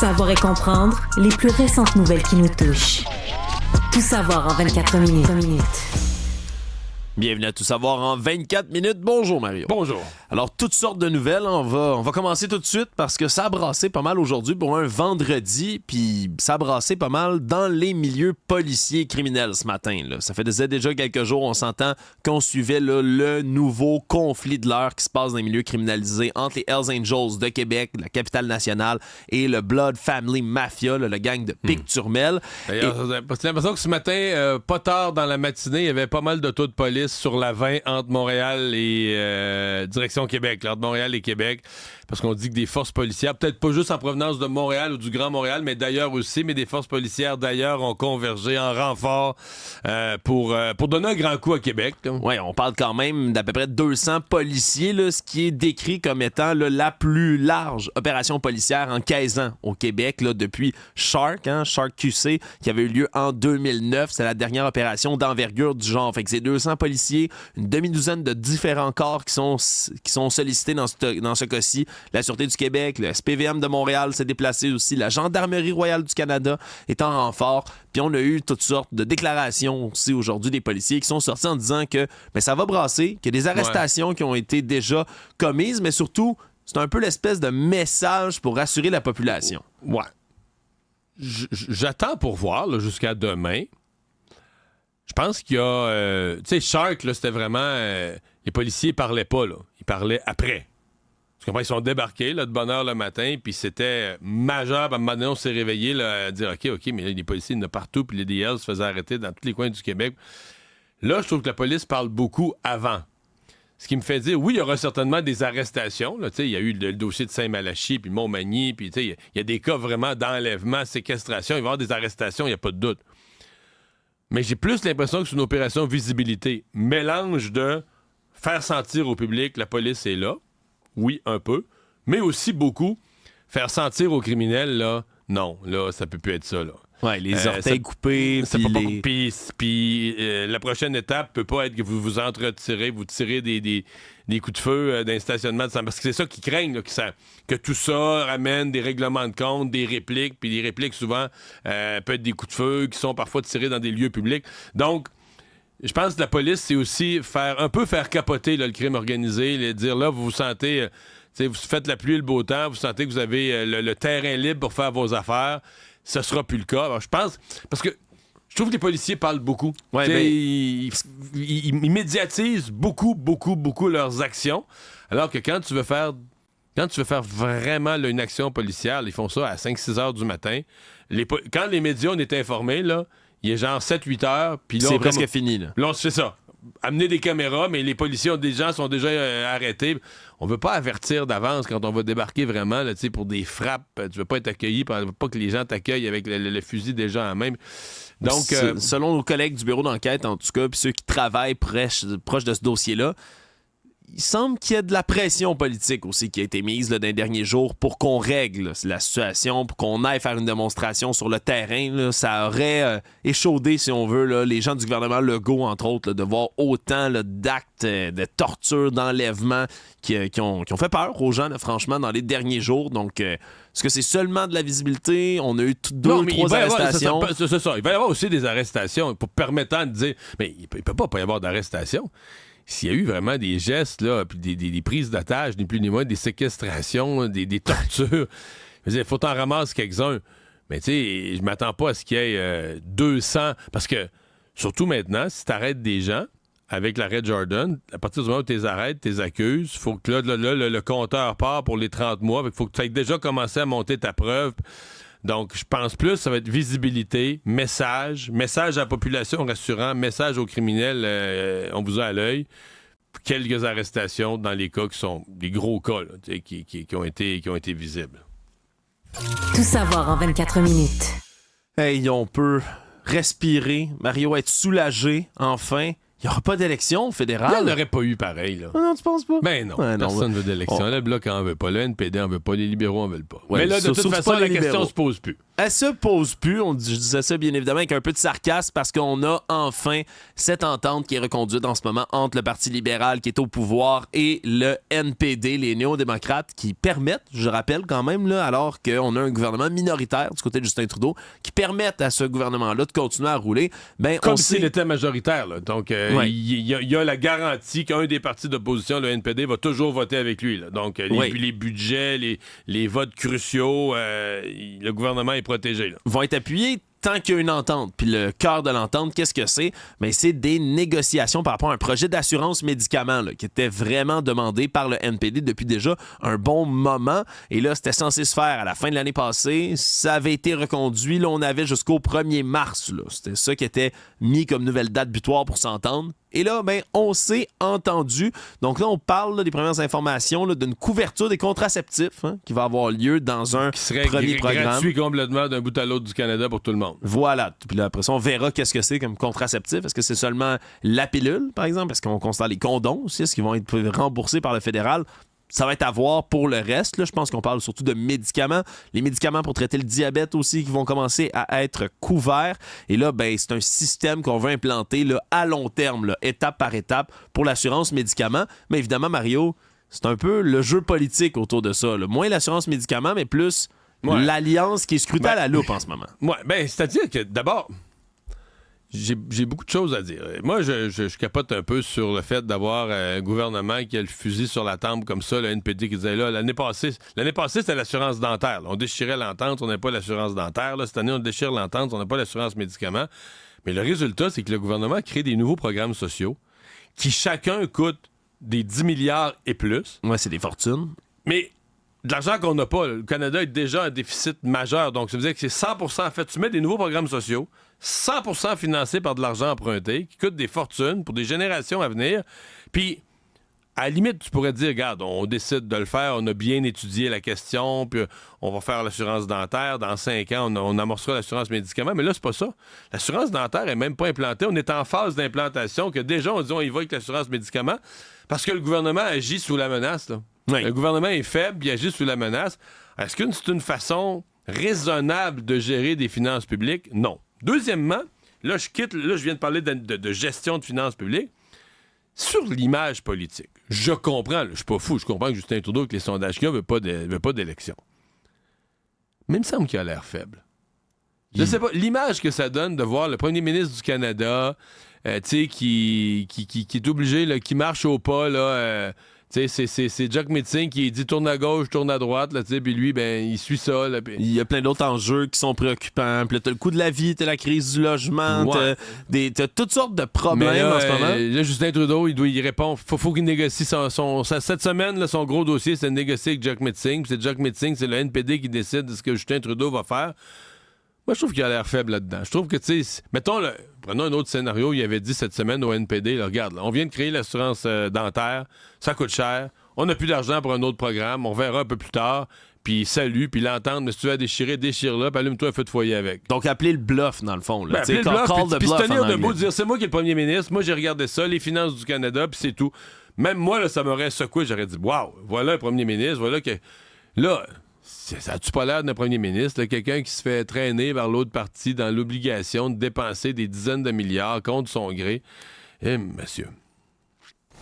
Savoir et comprendre les plus récentes nouvelles qui nous touchent. Tout savoir en 24 minutes. Bienvenue à Tout savoir en 24 minutes. Bonjour Mario. Bonjour. Alors, toutes sortes de nouvelles. On va commencer tout de suite parce que ça a brassé pas mal aujourd'hui pour un vendredi, puis ça a brassé pas mal dans les milieux policiers criminels ce matin. Là. Ça faisait déjà quelques jours, on s'entend qu'on suivait là, le nouveau conflit de l'heure qui se passe dans les milieux criminalisés entre les Hells Angels de Québec, la capitale nationale, et le Blood Family Mafia, là, le gang de Pic-Turmel. D'ailleurs, j'ai l'impression que ce matin, pas tard dans la matinée, il y avait pas mal d'autos de police sur la 20 entre Montréal et direction Québec, là, entre Montréal et Québec, parce qu'on dit que des forces policières, peut-être pas juste en provenance de Montréal ou du Grand Montréal, mais d'ailleurs aussi, mais des forces policières d'ailleurs ont convergé en renfort pour donner un grand coup à Québec. Oui, on parle quand même d'à peu près 200 policiers, là, ce qui est décrit comme étant là, la plus large opération policière en 15 ans au Québec, là, depuis Shark QC, qui avait eu lieu en 2009. C'est la dernière opération d'envergure du genre. Fait que c'est 200 policiers, une demi-douzaine de différents corps qui sont sollicités dans ce cas-ci. La Sûreté du Québec, le SPVM de Montréal s'est déplacé aussi, la Gendarmerie royale du Canada est en renfort. Puis on a eu toutes sortes de déclarations aussi aujourd'hui des policiers qui sont sortis en disant que ça va brasser, qu'il y a des arrestations qui ont été déjà commises, mais surtout, c'est un peu l'espèce de message pour rassurer la population. Ouais. J'attends pour voir là, jusqu'à demain. Je pense qu'il y a... tu sais, Shark, là, c'était vraiment... les policiers parlaient pas, là. Ils parlaient après. Parce qu'après, ils sont débarqués, là, de bonne heure le matin, puis c'était majeur. À un moment donné, on s'est réveillé, là, à dire, OK, mais là, les policiers, il y en a partout, puis les DL se faisaient arrêter dans tous les coins du Québec. Là, je trouve que la police parle beaucoup avant. Ce qui me fait dire, oui, il y aura certainement des arrestations. Là, il y a eu le dossier de Saint-Malachie, puis Montmagny, puis il y a des cas vraiment d'enlèvement, séquestration. Il va y avoir des arrestations, il n'y a pas de doute. Mais j'ai plus l'impression que c'est une opération visibilité. Mélange de faire sentir au public la police est là. Oui, un peu. Mais aussi beaucoup faire sentir aux criminels, là, non, là, ça peut plus être ça, là. Ouais, les orteils coupés, puis la prochaine étape peut pas être que vous vous entretirez, vous tirez des coups de feu d'un stationnement de... Parce que c'est ça qu'ils craignent, là, que tout ça ramène des règlements de compte, des répliques, puis les répliques, souvent, peuvent être des coups de feu qui sont parfois tirés dans des lieux publics. Donc, je pense que la police, c'est aussi faire capoter là, le crime organisé, dire là, vous vous sentez, vous faites la pluie et le beau temps, vous sentez que vous avez le terrain libre pour faire vos affaires. Ce sera plus le cas. Alors, je pense, parce que je trouve que les policiers parlent beaucoup. Ouais, ils médiatisent beaucoup leurs actions, alors que quand tu veux faire vraiment là, une action policière, ils font ça à 5-6 heures du matin. Quand les médias, on est informés, là, il est genre 7-8 heures. Puis là, c'est presque fini. Là, on se fait ça. Amener des caméras, mais les policiers sont déjà arrêtés. On veut pas avertir d'avance quand on va débarquer vraiment là, pour des frappes. Tu veux pas être accueilli, pas que les gens t'accueillent avec le fusil déjà en main. Donc, selon nos collègues du bureau d'enquête, en tout cas, puis ceux qui travaillent proche de ce dossier-là, il semble qu'il y a de la pression politique aussi qui a été mise là, dans les derniers jours pour qu'on règle là, la situation, pour qu'on aille faire une démonstration sur le terrain. Là. Ça aurait échaudé, si on veut, là, les gens du gouvernement Legault, entre autres, là, de voir autant là, d'actes de torture, d'enlèvement qui ont fait peur aux gens, là, franchement, dans les derniers jours. Donc, est-ce que c'est seulement de la visibilité? On a eu deux ou trois arrestations. C'est ça. Il va y avoir aussi des arrestations pour permettant de dire... Mais il peut pas y avoir d'arrestation. S'il y a eu vraiment des gestes, là, puis des prises d'otages, ni plus ni moins, des séquestrations, des tortures, il faut t'en ramasser quelques-uns. Mais tu sais, je m'attends pas à ce qu'il y ait 200. Parce que, surtout maintenant, si t'arrêtes des gens avec l'arrêt Jordan, à partir du moment où tu les arrêtes, tu les accuses, il faut que là, le compteur part pour les 30 mois. Il faut que tu aies déjà commencé à monter ta preuve. Donc, je pense plus, ça va être visibilité, message à la population rassurant, message aux criminels, on vous a à l'œil. Quelques arrestations dans les cas qui sont des gros cas là, qui ont été visibles. Tout savoir en 24 minutes. Hey, on peut respirer, Mario, être soulagé, enfin. Il n'y aura pas d'élection fédérale. Il n'y en aurait pas eu pareil, là. Non, tu penses pas? Ben non, personne ne veut d'élection. Le Bloc en veut pas, le NPD en veut pas, les libéraux en veulent pas. Ouais, mais là, de toute façon, la question se pose plus. elle se pose plus. Je disais ça bien évidemment avec un peu de sarcasme parce qu'on a enfin cette entente qui est reconduite en ce moment entre le Parti libéral qui est au pouvoir et le NPD, les néo-démocrates, qui permettent, je rappelle quand même, là, alors qu'on a un gouvernement minoritaire du côté de Justin Trudeau, qui permettent à ce gouvernement-là de continuer à rouler. Ben, comme s'il était majoritaire. Là. Donc, ouais. il y a la garantie qu'un des partis d'opposition, le NPD, va toujours voter avec lui. Là. Donc, les budgets, les votes cruciaux, le gouvernement est protégé. Là. Vont être appuyés tant qu'il y a une entente. Puis le cœur de l'entente, qu'est-ce que c'est? Bien, c'est des négociations par rapport à un projet d'assurance médicaments là, qui était vraiment demandé par le NPD depuis déjà un bon moment. Et là, c'était censé se faire à la fin de l'année passée. Ça avait été reconduit. Là, on avait jusqu'au 1er mars. Là. C'était ça qui était mis comme nouvelle date butoir pour s'entendre. Et là, ben, on s'est entendu. Donc là, on parle là, des premières informations là, d'une couverture des contraceptifs qui va avoir lieu dans un premier programme. Gratuit complètement d'un bout à l'autre du Canada pour tout le monde. Voilà. Puis là, après ça, on verra qu'est-ce que c'est comme contraceptif. Est-ce que c'est seulement la pilule, par exemple? Est-ce qu'on considère les condoms aussi? Est-ce qu'ils vont être remboursés par le fédéral? Ça va être à voir pour le reste. Là, je pense qu'on parle surtout de médicaments. Les médicaments pour traiter le diabète aussi qui vont commencer à être couverts. Et là, ben, c'est un système qu'on veut implanter là, à long terme, là, étape par étape, pour l'assurance médicaments. Mais évidemment, Mario, c'est un peu le jeu politique autour de ça. Là. Moins l'assurance médicaments, mais plus l'alliance qui est scrutée à la loupe en ce moment. Ouais, ben, c'est-à-dire que d'abord... J'ai beaucoup de choses à dire. Moi, je capote un peu sur le fait d'avoir un gouvernement qui a le fusil sur la tempe comme ça, le NPD qui disait là, l'année passée c'était l'assurance dentaire. Là. On déchirait l'entente, on n'a pas l'assurance dentaire. Là. Cette année, on déchire l'entente, on n'a pas l'assurance médicaments. Mais le résultat, c'est que le gouvernement crée des nouveaux programmes sociaux qui chacun coûtent des 10 milliards et plus. Ouais, c'est des fortunes. Mais de l'argent qu'on n'a pas, le Canada a déjà un déficit majeur. Donc, ça veut dire que c'est 100%. En fait, tu mets des nouveaux programmes sociaux, 100% financés par de l'argent emprunté, qui coûte des fortunes pour des générations à venir. Puis, à la limite, tu pourrais dire, regarde, on décide de le faire, on a bien étudié la question, puis on va faire l'assurance dentaire. Dans 5 ans, on amorcera l'assurance médicaments. Mais là, c'est pas ça. L'assurance dentaire est même pas implantée. On est en phase d'implantation que déjà, on dit, on y va avec l'assurance médicaments parce que le gouvernement agit sous la menace, là. Oui. Le gouvernement est faible, il agit sous la menace. Est-ce que c'est une façon raisonnable de gérer des finances publiques? Non. Deuxièmement, là, je viens de parler de gestion de finances publiques. Sur l'image politique, je comprends, je suis pas fou, je comprends que Justin Trudeau, avec les sondages qu'il y a, veut pas d'élection. Mais il me semble qu'il a l'air faible. Je sais pas, l'image que ça donne de voir le premier ministre du Canada, tu sais, qui est obligé, là, qui marche au pas, là... c'est Jack Metzing qui dit tourne à gauche, tourne à droite, là, puis lui, ben, il suit ça. Là, pis... Il y a plein d'autres enjeux qui sont préoccupants. Puis là, t'as le coût de la vie, t'as la crise du logement, t'as toutes sortes de problèmes là, en ce moment. Là, Justin Trudeau, il répond. Faut qu'il négocie cette semaine, là, son gros dossier, c'est de négocier avec Jack Metzing. Puis c'est Jack Metzing, c'est le NPD qui décide de ce que Justin Trudeau va faire. Moi, je trouve qu'il a l'air faible là-dedans. Je trouve que, tu sais, mettons, prenons un autre scénario, il avait dit cette semaine au NPD, là, regarde, là, on vient de créer l'assurance dentaire, ça coûte cher, on n'a plus d'argent pour un autre programme, on verra un peu plus tard, puis salut, puis l'entendre, mais si tu veux déchirer, déchire-le, puis allume-toi un feu de foyer avec. Donc, appeler le bluff, dans le fond. Là. Appeler le bluff, puis se tenir debout, dire, c'est moi qui est le premier ministre, moi j'ai regardé ça, les finances du Canada, puis c'est tout. Même moi, là, ça m'aurait secoué, j'aurais dit, waouh, voilà un premier ministre, voilà que... Là... Ça a-tu pas l'air d'un premier ministre, là, quelqu'un qui se fait traîner vers l'autre parti dans l'obligation de dépenser des dizaines de milliards contre son gré? Eh, monsieur.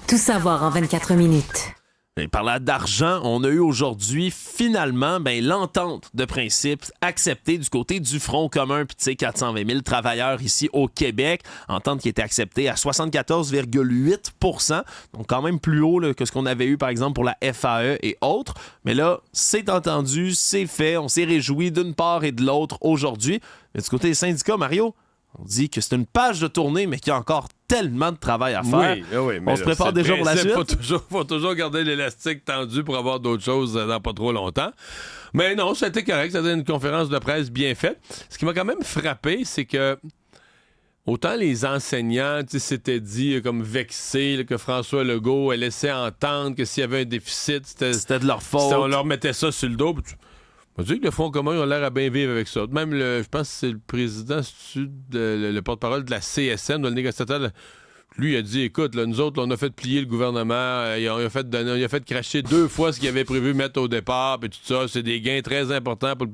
Tout savoir en 24 minutes. Et parlant d'argent, on a eu aujourd'hui finalement l'entente de principe acceptée du côté du Front commun, puis tu sais, 420 000 travailleurs ici au Québec. Entente qui était acceptée à 74,8 %, donc quand même plus haut là, que ce qu'on avait eu par exemple pour la FAE et autres. Mais là, c'est entendu, c'est fait, on s'est réjouis d'une part et de l'autre aujourd'hui. Mais du côté des syndicats, Mario, on dit que c'est une page de tournée, mais qu'il y a encore tellement de travail à faire. Oui, mais on se prépare déjà pour la suite. Faut toujours garder l'élastique tendu pour avoir d'autres choses dans pas trop longtemps. Mais non, c'était correct. C'était une conférence de presse bien faite. Ce qui m'a quand même frappé, c'est que autant les enseignants s'étaient dit comme vexés là, que François Legault laissait entendre que s'il y avait un déficit, c'était de leur faute. On leur mettait ça sur le dos. On dit que le Front commun, ils ont l'air à bien vivre avec ça. Même, je pense que c'est le président, le porte-parole de la CSN, le négociateur, lui, il a dit, écoute, là, nous autres, là, on a fait plier le gouvernement, il a fait cracher 2 fois ce qu'il avait prévu mettre au départ, puis tout ça, c'est des gains très importants pour le...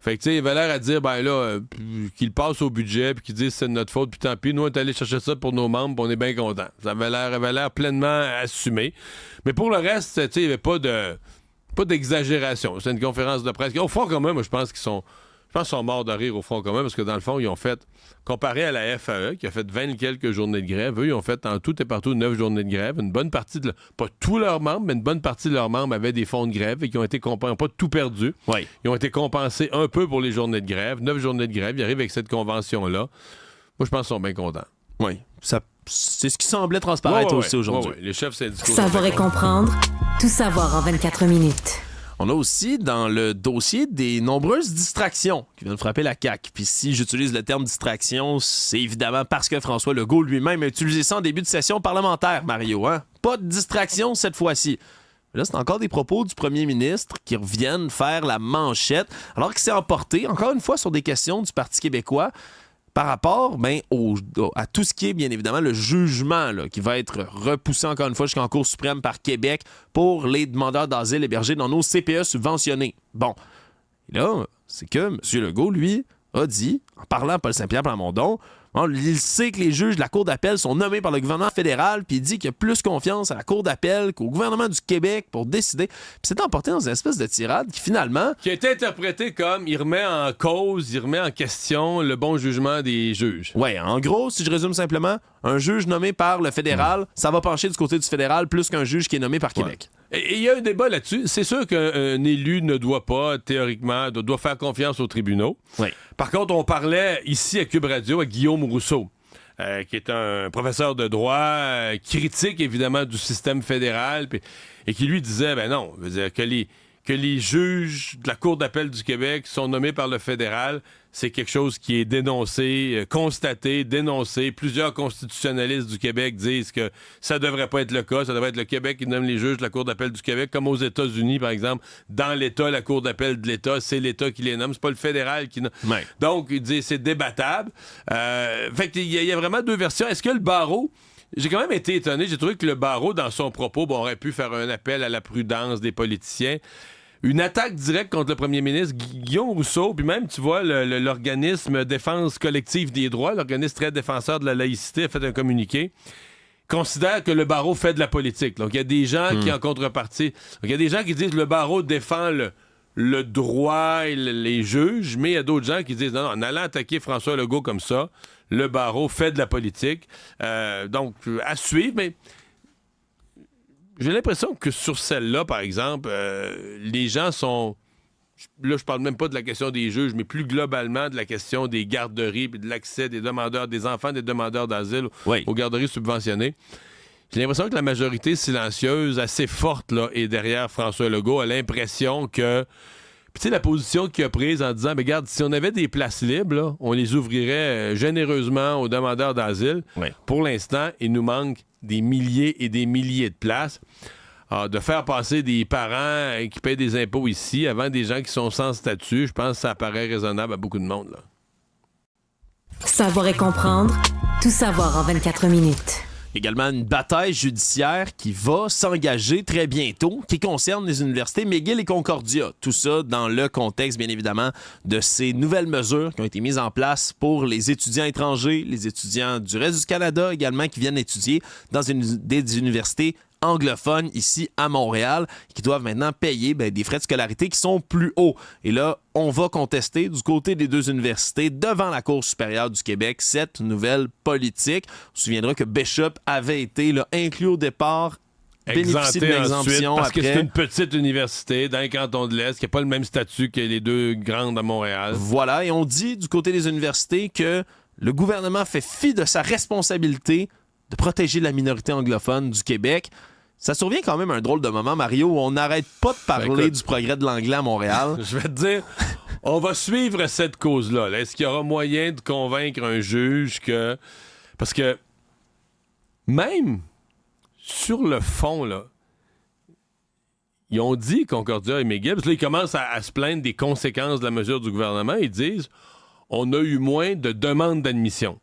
Fait que, tu sais, il avait l'air à dire, ben là, qu'il passe au budget, puis qu'il dise c'est de notre faute, puis tant pis, nous, on est allé chercher ça pour nos membres, puis on est bien contents. Ça avait l'air pleinement assumé. Mais pour le reste, tu sais, il n'y avait pas d'exagération. C'est une conférence de presse. Au Front commun, moi, je pense qu'ils sont morts de rire au Front commun, parce que dans le fond, ils ont fait, comparé à la FAE, qui a fait 20 quelques journées de grève, eux, ils ont fait en tout et partout 9 journées de grève. Une bonne partie pas tous leurs membres, mais une bonne partie de leurs membres avaient des fonds de grève et qui ont été compensés, pas tout perdu. Oui. Ils ont été compensés un peu pour les journées de grève. 9 journées de grève, ils arrivent avec cette convention-là. Moi, je pense qu'ils sont bien contents. Oui. C'est ce qui semblait transparaître aussi aujourd'hui. Les chefs syndicaux. Savoir et comprendre, tout savoir en 24 minutes. On a aussi dans le dossier des nombreuses distractions qui viennent frapper la CAQ. Puis si j'utilise le terme distraction, c'est évidemment parce que François Legault lui-même a utilisé ça en début de session parlementaire, Mario. Hein? Pas de distraction cette fois-ci. Là, c'est encore des propos du premier ministre qui reviennent faire la manchette, alors qu'il s'est emporté, encore une fois, sur des questions du Parti québécois par rapport à tout ce qui est, bien évidemment, le jugement là, qui va être repoussé encore une fois jusqu'en Cour suprême par Québec pour les demandeurs d'asile hébergés dans nos CPE subventionnés. Bon, et là, c'est que M. Legault, lui, a dit, en parlant à Paul Saint-Pierre Plamondon, il sait que les juges de la Cour d'appel sont nommés par le gouvernement fédéral, puis il dit qu'il a plus confiance à la Cour d'appel qu'au gouvernement du Québec pour décider. Puis c'est emporté dans une espèce de tirade qui, finalement... Qui a été interprété comme il remet en cause, il remet en question le bon jugement des juges. Ouais, en gros, si je résume simplement, un juge nommé par le fédéral, ça va pencher du côté du fédéral plus qu'un juge qui est nommé par Québec. Et il y a un débat là-dessus. C'est sûr qu'un élu ne doit pas, théoriquement, doit faire confiance aux tribunaux. Oui. Par contre, on parlait ici à Cube Radio à Guillaume Rousseau, qui est un professeur de droit, critique évidemment du système fédéral, et qui lui disait, ben non, veut dire que les juges de la Cour d'appel du Québec sont nommés par le fédéral, c'est quelque chose qui est dénoncé, constaté, dénoncé. Plusieurs constitutionnalistes du Québec disent que ça devrait pas être le cas. Ça devrait être le Québec qui nomme les juges de la Cour d'appel du Québec, comme aux États-Unis, par exemple. Dans l'État, la Cour d'appel de l'État, c'est l'État qui les nomme. C'est pas le fédéral qui nomme. Ouais. Donc, il dit c'est débattable. Fait qu'il y a vraiment deux versions. Est-ce que le barreau... J'ai quand même été étonné. J'ai trouvé que le barreau, dans son propos, aurait pu faire un appel à la prudence des politiciens. Une attaque directe contre le premier ministre Guillaume Rousseau, puis même, tu vois, l'organisme Défense collective des droits, l'organisme très défenseur de la laïcité, a fait un communiqué, considère que le barreau fait de la politique. Donc, il y a des gens qui, en contrepartie... Donc, il y a des gens qui disent que le barreau défend le droit et les juges, mais il y a d'autres gens qui disent non, en allant attaquer François Legault comme ça, le barreau fait de la politique. Donc, à suivre, mais... J'ai l'impression que sur celle-là, par exemple, les gens sont... Là, je parle même pas de la question des juges, mais plus globalement de la question des garderies et de l'accès des demandeurs, des enfants des demandeurs d'asile aux garderies subventionnées. J'ai l'impression que la majorité silencieuse, assez forte, là, est derrière François Legault, a l'impression que... Puis tu sais, la position qu'il a prise en disant, mais regarde, si on avait des places libres, là, on les ouvrirait généreusement aux demandeurs d'asile. Ouais. Pour l'instant, il nous manque des milliers et des milliers de places. Alors, de faire passer des parents qui payent des impôts ici avant des gens qui sont sans statut, je pense que ça paraît raisonnable à beaucoup de monde, là. Savoir et comprendre, tout savoir en 24 minutes. Également une bataille judiciaire qui va s'engager très bientôt, qui concerne les universités McGill et Concordia. Tout ça dans le contexte, bien évidemment, de ces nouvelles mesures qui ont été mises en place pour les étudiants étrangers, les étudiants du reste du Canada également qui viennent étudier dans des universités anglophones ici à Montréal, qui doivent maintenant payer des frais de scolarité qui sont plus hauts. Et là, on va contester du côté des deux universités devant la Cour supérieure du Québec cette nouvelle politique. On se souviendra que Bishop avait été inclus au départ, bénéficier d'une exemption parce après. que c'est une petite université dans les cantons de l'Est qui n'a pas le même statut que les deux grandes à Montréal. Voilà, et on dit du côté des universités que le gouvernement fait fi de sa responsabilité de protéger la minorité anglophone du Québec. Ça survient quand même un drôle de moment, Mario, où on n'arrête pas de parler du progrès de l'anglais à Montréal. Je vais te dire, on va suivre cette cause-là. Est-ce qu'il y aura moyen de convaincre un juge que... Parce que même sur le fond, là, ils ont dit, Concordia et McGill, parce que là, ils commencent à se plaindre des conséquences de la mesure du gouvernement. Ils disent, on a eu moins de demandes d'admission.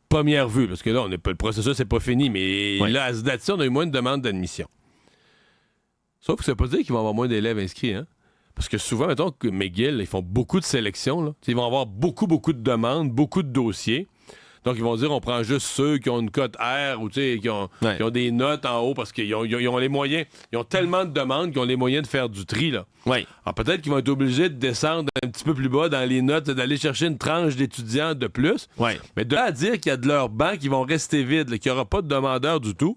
Première vue, parce que là, le processus n'est pas fini, mais là, à ce date-ci, on a eu moins de demandes d'admission. Sauf que ça veut pas dire qu'il va y avoir moins d'élèves inscrits, hein? Parce que souvent, mettons que McGill, ils font beaucoup de sélections. Là. Ils vont avoir beaucoup, beaucoup de demandes, beaucoup de dossiers. Donc, ils vont dire, on prend juste ceux qui ont une cote R ou qui ont des notes en haut parce qu'ils ont les moyens. Ils ont tellement de demandes qu'ils ont les moyens de faire du tri. Là. Oui. Alors, peut-être qu'ils vont être obligés de descendre un petit peu plus bas dans les notes, d'aller chercher une tranche d'étudiants de plus. Oui. Mais de là à dire qu'il y a de leurs bancs qui vont rester vides, là, qu'il n'y aura pas de demandeurs du tout,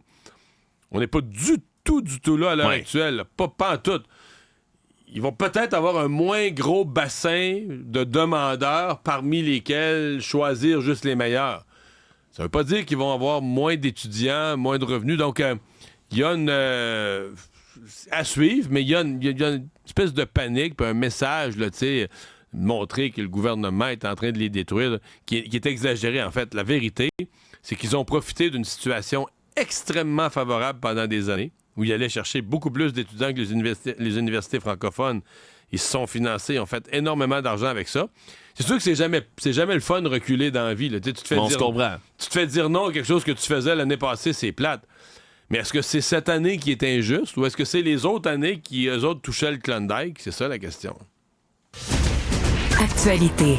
on n'est pas du tout là à l'heure actuelle. Là. Pas en tout. Ils vont peut-être avoir un moins gros bassin de demandeurs parmi lesquels choisir juste les meilleurs. Ça veut pas dire qu'ils vont avoir moins d'étudiants, moins de revenus. Donc, il y a une... à suivre, mais il y a une espèce de panique, puis un message, là, tu sais, montrer que le gouvernement est en train de les détruire, là, qui est exagéré, en fait. La vérité, c'est qu'ils ont profité d'une situation extrêmement favorable pendant des années, où ils allaient chercher beaucoup plus d'étudiants que les universités francophones. Ils se sont financés, ils ont fait énormément d'argent avec ça. C'est sûr que c'est jamais le fun de reculer dans la vie. Là. Tu te fais dire non à quelque chose que tu faisais l'année passée, c'est plate. Mais est-ce que c'est cette année qui est injuste ou est-ce que c'est les autres années qui, eux autres, touchaient le Klondike? C'est ça la question. Actualité.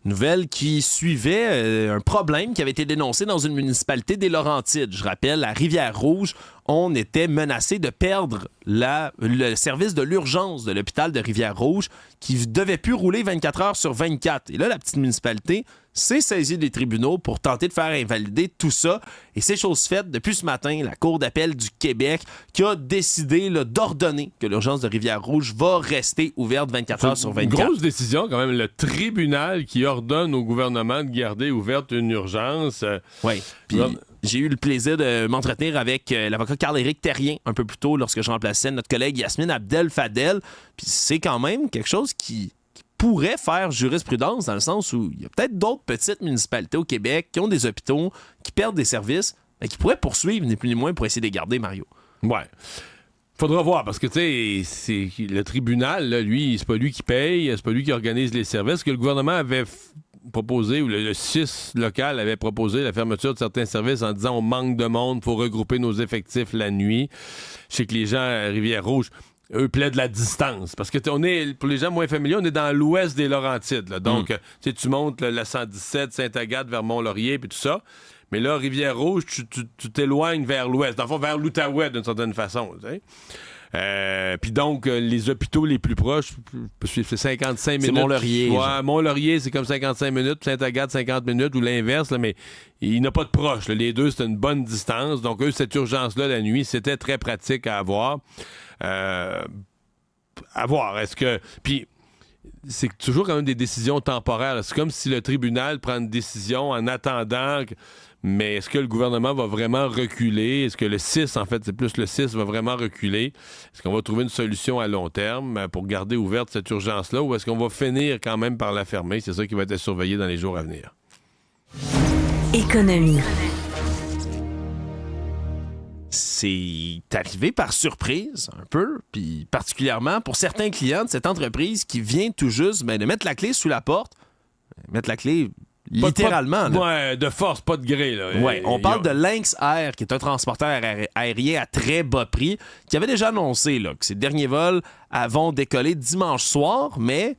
Nouvelle qui suivait un problème qui avait été dénoncé dans une municipalité des Laurentides. Je rappelle, à Rivière-Rouge, on était menacé de perdre le service de l'urgence de l'hôpital de Rivière-Rouge qui devait plus rouler 24 heures sur 24. Et là, la petite municipalité s'est saisie des tribunaux pour tenter de faire invalider tout ça. Et c'est chose faite depuis ce matin, la Cour d'appel du Québec qui a décidé d'ordonner que l'urgence de Rivière-Rouge va rester ouverte 24 heures sur 24. Une grosse décision quand même. Le tribunal qui ordonne au gouvernement de garder ouverte une urgence. Oui. Puis j'ai eu le plaisir de m'entretenir avec l'avocat Carl-Éric Terrien un peu plus tôt lorsque je remplaçais notre collègue Yasmine Abdel-Fadel. Puis c'est quand même quelque chose qui pourrait faire jurisprudence dans le sens où il y a peut-être d'autres petites municipalités au Québec qui ont des hôpitaux, qui perdent des services, mais qui pourraient poursuivre, ni plus ni moins, pour essayer de les garder, Mario. Ouais. Faudra voir, parce que, tu sais, le tribunal, là, lui, c'est pas lui qui paye, c'est pas lui qui organise les services. Ce que le gouvernement avait proposé, ou le CIS local avait proposé la fermeture de certains services en disant on manque de monde, faut regrouper nos effectifs la nuit. Je sais que les gens à Rivière-Rouge, eux plaident la distance. Parce que pour les gens moins familiers, on est dans l'ouest des Laurentides. Là. Donc, tu montes la 117, Sainte-Agathe, vers Mont-Laurier, puis tout ça. Mais là, Rivière-Rouge, tu t'éloignes vers l'ouest. Dans le fond, vers l'Outaouais, d'une certaine façon. Puis donc, les hôpitaux les plus proches, c'est 55 minutes. C'est Mont-Laurier. Ouais, Mont-Laurier, c'est comme 55 minutes. Sainte-Agathe, 50 minutes, ou l'inverse. Là, mais il n'y a pas de proche. Là. Les deux, c'est une bonne distance. Donc, eux, cette urgence-là, la nuit, c'était très pratique à avoir. À voir. Est-ce que... Puis, c'est toujours quand même des décisions temporaires. C'est comme si le tribunal prend une décision en attendant... Mais est-ce que le gouvernement va vraiment reculer? Est-ce que le 6, en fait, c'est plus le 6, va vraiment reculer? Est-ce qu'on va trouver une solution à long terme pour garder ouverte cette urgence-là ou est-ce qu'on va finir quand même par la fermer? C'est ça qui va être surveillé dans les jours à venir. Économie. C'est arrivé par surprise, un peu, puis particulièrement pour certains clients de cette entreprise qui vient tout juste de mettre la clé sous la porte, mettre la clé... littéralement. Ouais, de force, pas de gré. Là. Ouais, on parle de Lynx Air, qui est un transporteur aérien à très bas prix, qui avait déjà annoncé là, que ses derniers vols vont décoller dimanche soir, mais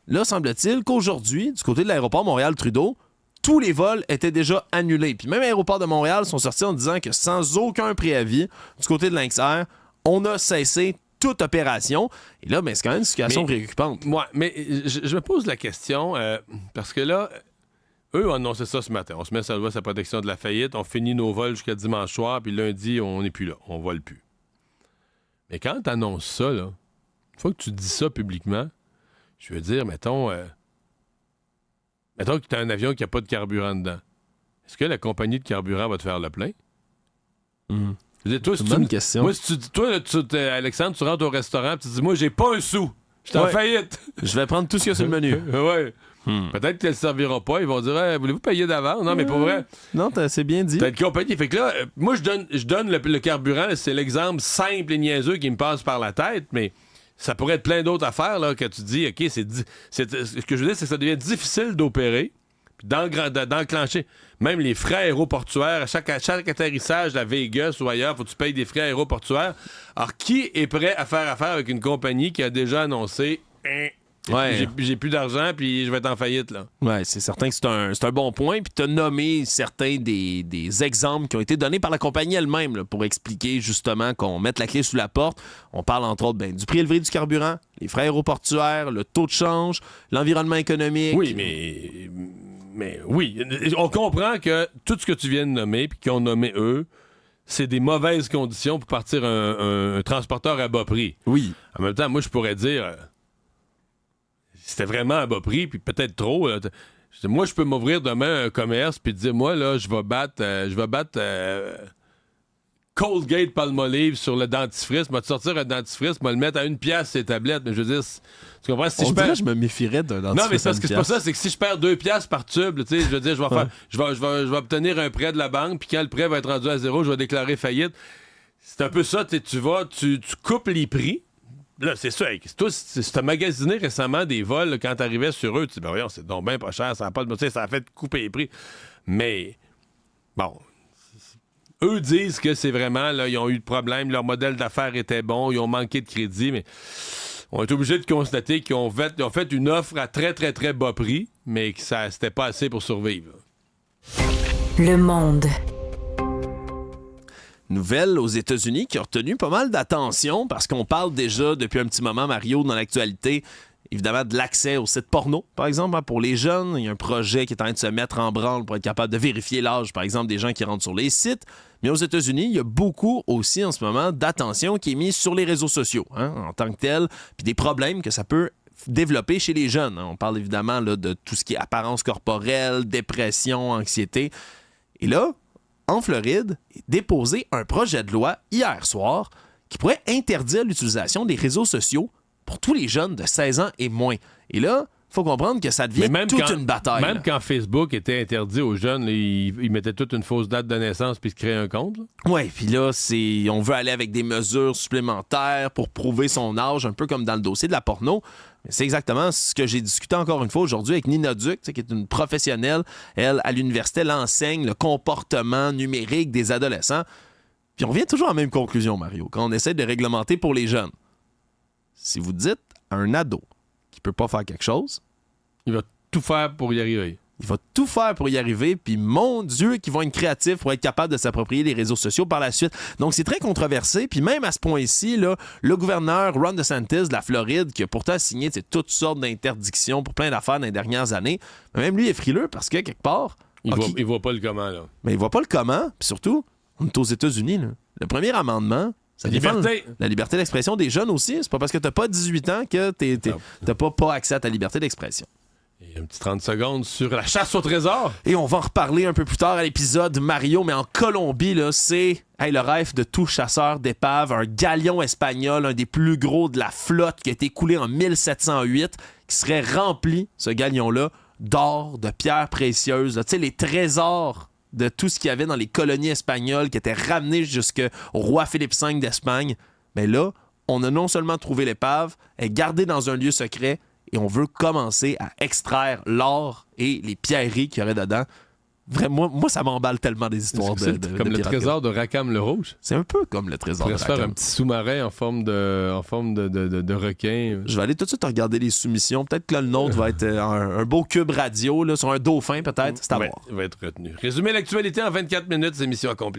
là, semble-t-il qu'aujourd'hui, du côté de l'aéroport Montréal-Trudeau, tous les vols étaient déjà annulés. Puis même l'aéroport de Montréal sont sortis en disant que sans aucun préavis, du côté de Lynx Air, on a cessé toute opération. Et là, c'est quand même une situation préoccupante. Ouais, mais je me pose la question, parce que là... Eux ont annoncé ça ce matin. On se met sur la loi sur la protection de la faillite, on finit nos vols jusqu'à dimanche soir, puis lundi, on n'est plus là. On vole plus. Mais quand tu annonces ça, là, une fois que tu dis ça publiquement, je veux dire, mettons que tu as un avion qui n'a pas de carburant dedans. Est-ce que la compagnie de carburant va te faire le plein? C'est une bonne question. Moi, si Alexandre, tu rentres au restaurant et tu dis, moi, j'ai pas un sou. Je suis en faillite. Je vais prendre tout ce qu'il y a sur le menu. Ouais. Peut-être qu'elle ne servira pas. Ils vont dire voulez-vous payer d'avance? Non, mais pour vrai. Non, c'est bien dit. T'as une compagnie. Fait que là, moi, je donne le carburant. C'est l'exemple simple et niaiseux qui me passe par la tête, mais ça pourrait être plein d'autres affaires là, que tu dis OK, ce que je veux dire, c'est que ça devient difficile d'opérer. d'enclencher. Même les frais aéroportuaires, à chaque atterrissage à Vegas ou ailleurs, faut que tu payes des frais aéroportuaires. Alors, qui est prêt à faire affaire avec une compagnie qui a déjà annoncé j'ai plus d'argent puis je vais être en faillite, là? Ouais, c'est certain que c'est un bon point. Puis tu as nommé certains des exemples qui ont été donnés par la compagnie elle-même là, pour expliquer justement qu'on mette la clé sous la porte. On parle entre autres du prix élevé du carburant, les frais aéroportuaires, le taux de change, l'environnement économique. Oui, mais oui, on comprend que tout ce que tu viens de nommer puis qu'ils ont nommé eux, c'est des mauvaises conditions pour partir un transporteur à bas prix. Oui. En même temps, moi, je pourrais dire... c'était vraiment à bas prix, puis peut-être trop. Là. Moi, je peux m'ouvrir demain un commerce puis dire, moi, là, je vais battre Colgate Palmolive sur le dentifrice. Je vais te sortir un dentifrice, je vais le mettre à 1 pièce ces tablettes. Mais je veux dire, tu comprends? Si je me méfierais d'un dentifrice. Non, mais c'est parce que c'est pas ça. C'est que si je perds 2 pièces par tube, tu sais, je veux dire, je vais obtenir un prêt de la banque, puis quand le prêt va être rendu à 0, je vais déclarer faillite. C'est un peu ça. Tu coupes les prix. Là, c'est ça. Si t'as magasiné récemment des vols, là, quand t'arrivais sur eux, tu dis, ben voyons, c'est donc bien pas cher, ça a fait couper les prix. Mais, bon, eux disent que c'est vraiment, là, ils ont eu de problèmes, leur modèle d'affaires était bon, ils ont manqué de crédit, mais on est obligé de constater qu'ils ont fait une offre à très, très, très bas prix, mais que c'était pas assez pour survivre. Le Monde. Nouvelle aux États-Unis qui a retenu pas mal d'attention parce qu'on parle déjà depuis un petit moment, Mario, dans l'actualité, évidemment, de l'accès aux sites porno, par exemple, pour les jeunes. Il y a un projet qui est en train de se mettre en branle pour être capable de vérifier l'âge, par exemple, des gens qui rentrent sur les sites. Mais aux États-Unis, il y a beaucoup aussi en ce moment d'attention qui est mise sur les réseaux sociaux en tant que tel, puis des problèmes que ça peut développer chez les jeunes. On parle évidemment là, de tout ce qui est apparence corporelle, dépression, anxiété. Et là, en Floride, est déposé un projet de loi hier soir qui pourrait interdire l'utilisation des réseaux sociaux pour tous les jeunes de 16 ans et moins. Et là, il faut comprendre que ça devient une bataille. Même quand Facebook était interdit aux jeunes, là, ils mettaient toute une fausse date de naissance puis se créaient un compte. Oui, puis là, on veut aller avec des mesures supplémentaires pour prouver son âge, un peu comme dans le dossier de la porno. C'est exactement ce que j'ai discuté encore une fois aujourd'hui avec Nina Duc, qui est une professionnelle. Elle, à l'université, elle enseigne le comportement numérique des adolescents. Puis on revient toujours à la même conclusion, Mario, quand on essaie de réglementer pour les jeunes. Si vous dites à un ado qui peut pas faire quelque chose, il va tout faire pour y arriver. Il va tout faire pour y arriver, puis mon Dieu, qu'ils vont être créatifs pour être capables de s'approprier les réseaux sociaux par la suite. Donc, c'est très controversé, puis même à ce point-ci, là, le gouverneur Ron DeSantis de la Floride, qui a pourtant signé toutes sortes d'interdictions pour plein d'affaires dans les dernières années, même lui est frileux parce que, quelque part... Il voit pas le comment, là. Mais il voit pas le comment, puis surtout, on est aux États-Unis, là. Le premier amendement... Ça défend la liberté d'expression des jeunes aussi. C'est pas parce que t'as pas 18 ans que t'as pas accès à ta liberté d'expression. Et un petit 30 secondes sur la chasse au trésor. Et on va en reparler un peu plus tard à l'épisode Mario, mais en Colombie, là, c'est le rêve de tout chasseur d'épave, un galion espagnol, un des plus gros de la flotte qui a été coulé en 1708, qui serait rempli, ce galion-là, d'or, de pierres précieuses, tu sais, les trésors de tout ce qu'il y avait dans les colonies espagnoles qui étaient ramenés jusqu'au roi Philippe V d'Espagne. Mais là, on a non seulement trouvé l'épave, elle est gardée dans un lieu secret et on veut commencer à extraire l'or et les pierreries qu'il y aurait dedans. Vraiment, moi, ça m'emballe tellement des histoires de comme le trésor de Rackham le Rouge. C'est un peu comme le trésor de Rackham. On pourrait se faire un petit sous-marin en forme de requin. Je vais aller tout de suite regarder les soumissions. Peut-être que là, le nôtre va être un beau cube radio là, sur un dauphin, peut-être. C'est à voir. Il va être retenu. Résumer l'actualité en 24 minutes, c'est mission accomplie.